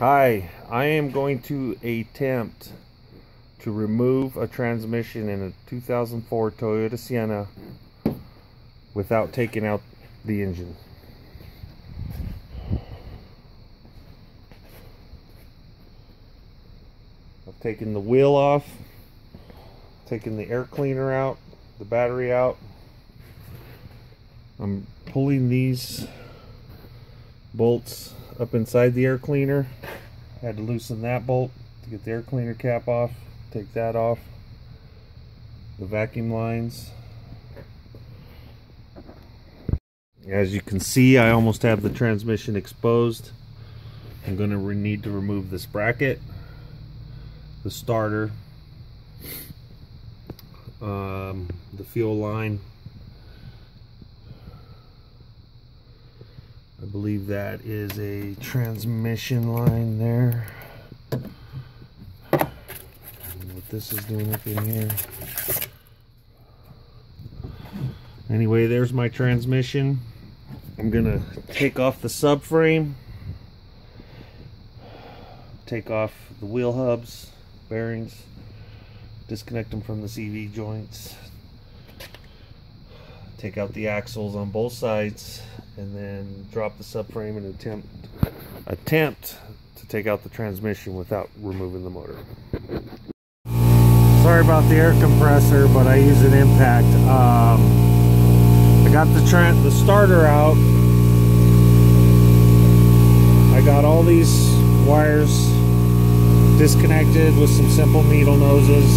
Hi, I am going to attempt to remove a transmission in a 2004 Toyota Sienna without taking out the engine. I've taken the wheel off, taken the air cleaner out, the battery out. I'm pulling these bolts up inside the air cleaner. Had to loosen that bolt to get the air cleaner cap off, take that off, the vacuum lines. As you can see, I almost have the transmission exposed. I'm going to need to remove this bracket, the starter, the fuel line. I believe that is a transmission line there. I don't know what this is doing up in here. Anyway, there's my transmission. I'm gonna take off the subframe, take off the wheel hubs, bearings, disconnect them from the CV joints, take out the axles on both sides, and then drop the subframe and attempt to take out the transmission without removing the motor. Sorry about the air compressor, but I use an impact. I got the starter out. I got all these wires disconnected with some simple needle noses.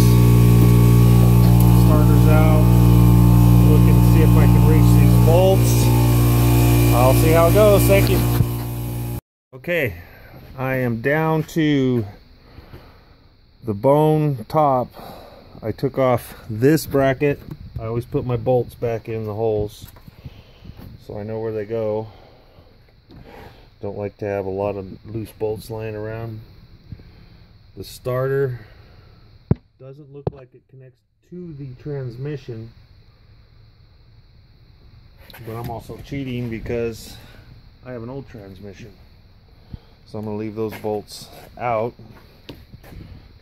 Starter's out. Looking to see if I can reach these bolts. I'll see how it goes. Thank you. Okay, I am down to the bone top. I took off this bracket. I always put my bolts back in the holes so I know where they go. Don't like to have a lot of loose bolts lying around. The starter doesn't look like it connects to the transmission, but I'm also cheating because I have an old transmission, so I'm going to leave those bolts out,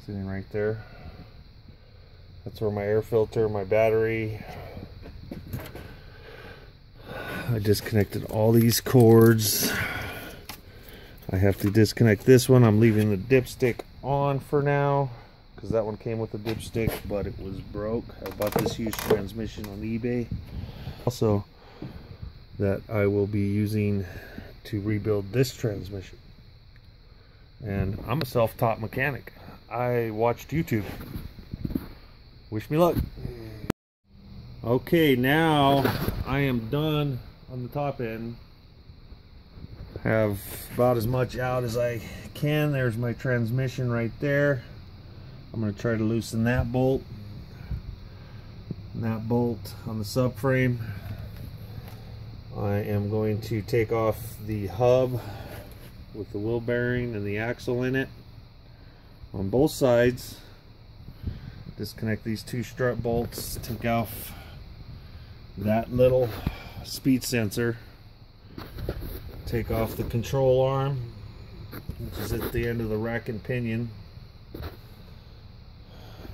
sitting right there. That's where my air filter, my battery. I disconnected all these cords. I have to disconnect this one. I'm leaving the dipstick on for now because that one came with a dipstick, but it was broke. I bought this used transmission on eBay. Also, that I will be using to rebuild this transmission. And I'm a self-taught mechanic. I watched YouTube. Wish me luck. Okay, now I am done on the top end. Have about as much out as I can. There's my transmission right there. I'm going to try to loosen that bolt and that bolt on the subframe. I am going to take off the hub with the wheel bearing and the axle in it on both sides. Disconnect these two strut bolts, take off that little speed sensor, take off the control arm, which is at the end of the rack and pinion.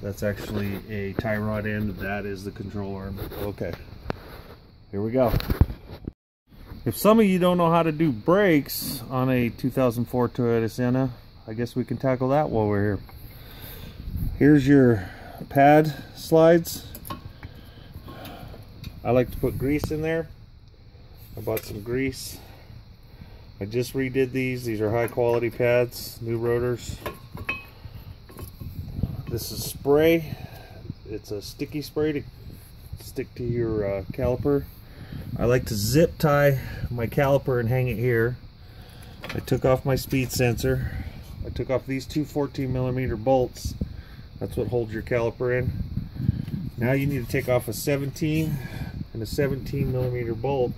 That's actually a tie rod end. That is the control arm. Okay, here we go. If some of you don't know how to do brakes on a 2004 Toyota Sienna, I guess we can tackle that while we're here. Here's your pad slides. I like to put grease in there. I bought some grease. I just redid these. These are high quality pads, new rotors. This is spray. It's a sticky spray to stick to your caliper. I like to zip tie my caliper and hang it here. I took off my speed sensor. I took off these two 14mm bolts. That's what holds your caliper in. Now you need to take off a 17 and a 17mm bolt,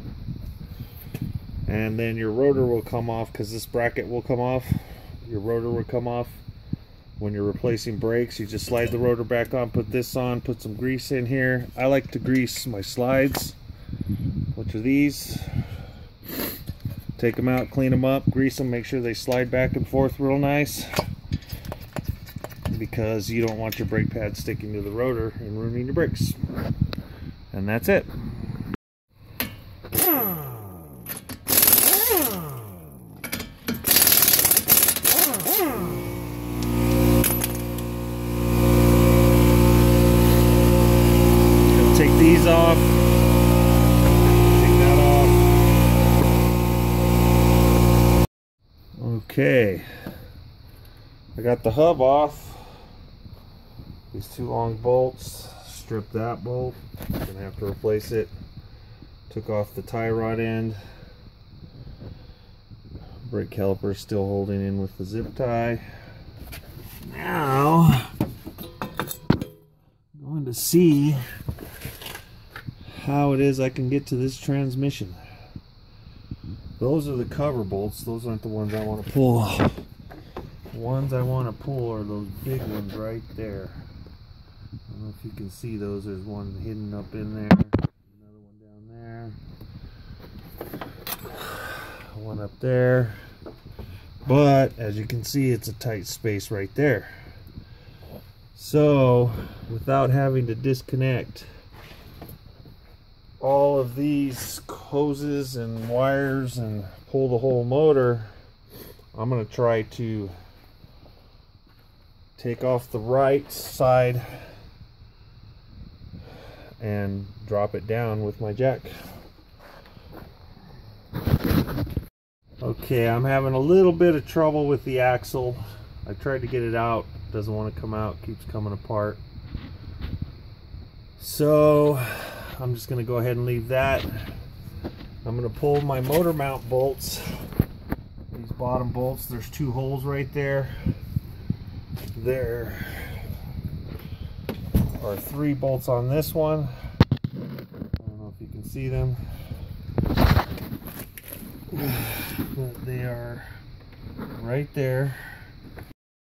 and then your rotor will come off because this bracket will come off. Your rotor will come off. When you're replacing brakes, you just slide the rotor back on, put this on, put some grease in here. I like to grease my slides, which are these. take them out, clean them up, grease them, make sure they slide back and forth real nice, because you don't want your brake pad sticking to the rotor and ruining your brakes. And that's it. Take these off. Take that off. Okay. I got the hub off. These two long bolts. Stripped that bolt. Gonna have to replace it. Took off the tie rod end. Brake caliper still holding in with the zip tie. Now, I'm going to see how it is I can get to this transmission. Those are the cover bolts. Those aren't the ones I want to pull. The ones I want to pull are those big ones right there. I don't know if you can see those. There's one hidden up in there, another one down there, one up there. But as you can see, it's a tight space right there. So without having to disconnect all of these hoses and wires and pull the whole motor, I'm going to try to take off the right side and drop it down with my jack. Okay, I'm having a little bit of trouble with the axle. I tried to get it out, doesn't want to come out, keeps coming apart. So I'm just going to go ahead and leave that. I'm going to pull my motor mount bolts. These bottom bolts, there's two holes right there. There are 3 bolts on this one. I don't know if you can see them, but they are right there.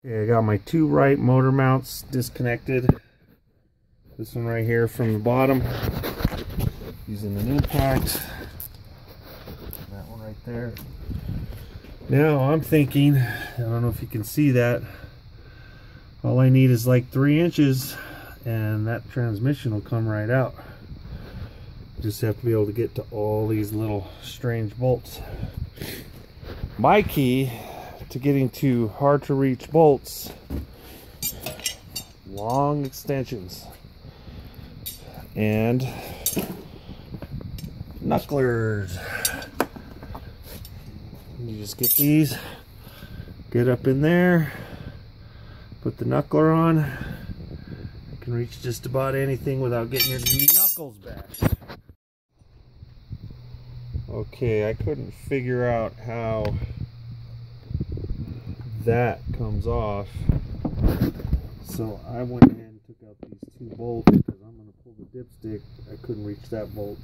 Okay, I got my 2 right motor mounts disconnected. This one right here from the bottom, using an impact. That one right there. Now I'm thinking, I don't know if you can see that, all I need is like 3 inches and that transmission will come right out. Just have to be able to get to all these little strange bolts. My key to getting to hard to reach bolts, long extensions and knucklers. You just get these, get up in there, put the knuckler on. You can reach just about anything without getting your knuckles back. Okay, I couldn't figure out how that comes off, so I went ahead and took out these 2 bolts because I'm going to pull the dipstick. I couldn't reach that bolt.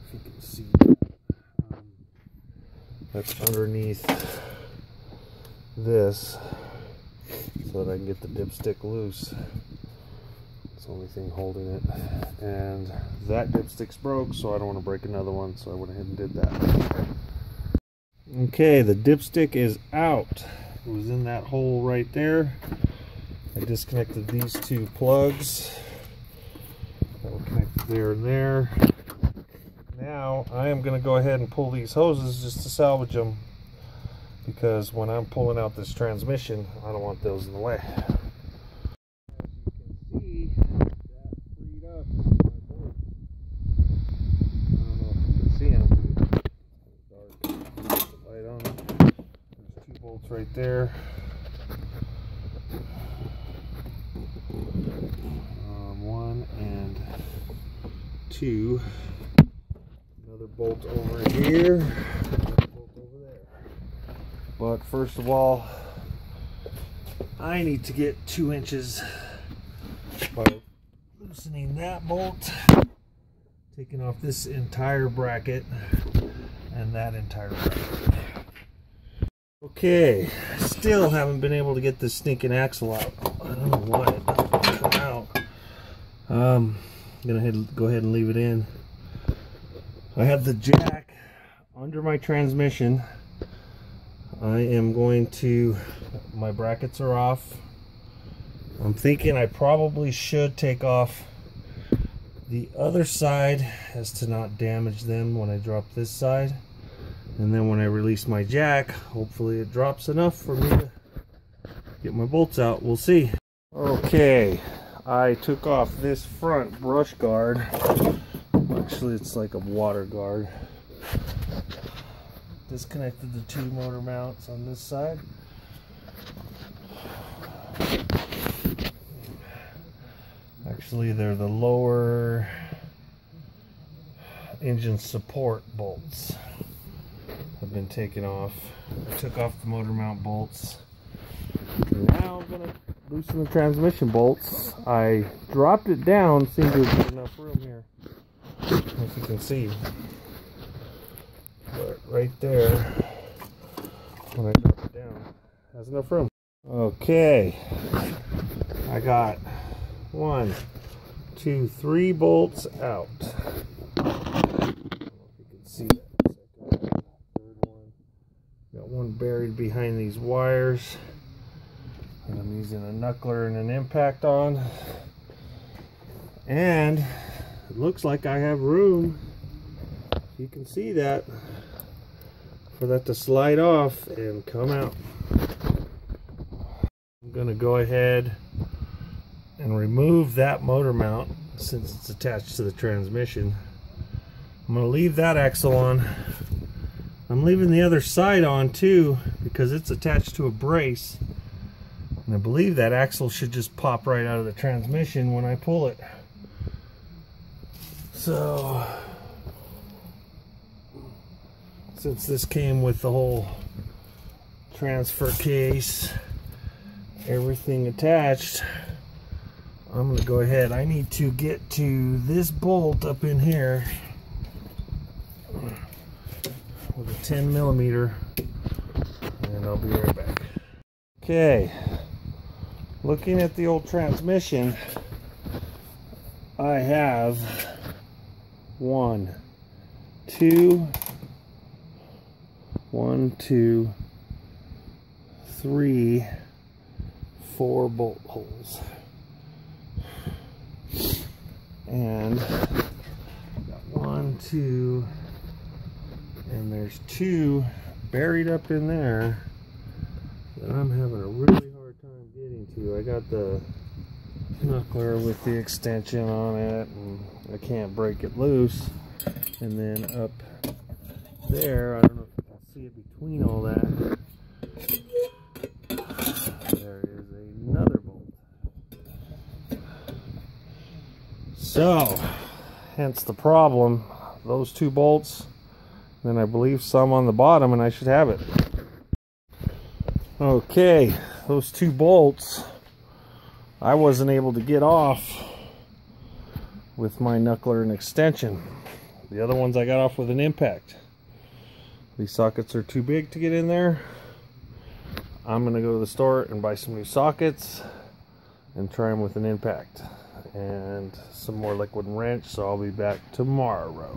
If you can see that. That's underneath this, so that I can get the dipstick loose. It's the only thing holding it. And that dipstick's broke, so I don't want to break another one, so I went ahead and did that. Okay, the dipstick is out. It was in that hole right there. I disconnected these 2 plugs. That will connect there and there. Now I am going to go ahead and pull these hoses just to salvage them, because when I'm pulling out this transmission, I don't want those in the way. As you can see, that freed up my bolt. I don't know if you can see them. Dark. Put the light on them. There's 2 bolts right there. 1 and 2. Another bolt over here, another bolt over there. But first of all, I need to get 2 inches by loosening that bolt, taking off this entire bracket and that entire bracket. Okay, still haven't been able to get this stinking axle out. I don't know why it doesn't come out. I'm gonna go ahead and leave it in. I have the jack under my transmission, I am going to, my brackets are off. I'm thinking I probably should take off the other side as to not damage them when I drop this side. And then when I release my jack, hopefully it drops enough for me to get my bolts out. We'll see. Okay, I took off this front brush guard. Actually, it's like a water guard. Disconnected the two motor mounts on this side. Actually, they're the lower engine support bolts have been taken off. I took off the motor mount bolts. Now I'm going to loosen the transmission bolts. I dropped it down, seemed to have enough room here, as you can see. But right there, when I drop it down, has enough room. Okay, I got 1, 2, 3 bolts out. I don't know if you can see that. Second one, third one. Got one buried behind these wires. And I'm using a knuckler and an impact on. And it looks like I have room. You can see that. For that to slide off and come out. I'm going to go ahead and remove that motor mount since it's attached to the transmission. I'm going to leave that axle on. I'm leaving the other side on too because it's attached to a brace. And I believe that axle should just pop right out of the transmission when I pull it. So, since this came with the whole transfer case, everything attached, I'm going to go ahead. I need to get to this bolt up in here with a 10 millimeter, and I'll be right back. Okay, looking at the old transmission, I have 1, 2, 3, 4 bolt holes. And got 1, 2, and there's 2 buried up in there that I'm having a really hard time getting to. I got the knuckler with the extension on it, and I can't break it loose. And then up there, I don't know if you can see it between all that, there is another bolt. So, hence the problem. Those 2 bolts, then I believe some on the bottom, and I should have it. Okay, those 2 bolts I wasn't able to get off with my knuckler and extension. The other ones I got off with an impact. These sockets are too big to get in there. I'm gonna go to the store and buy some new sockets and try them with an impact and some more liquid wrench. So I'll be back tomorrow.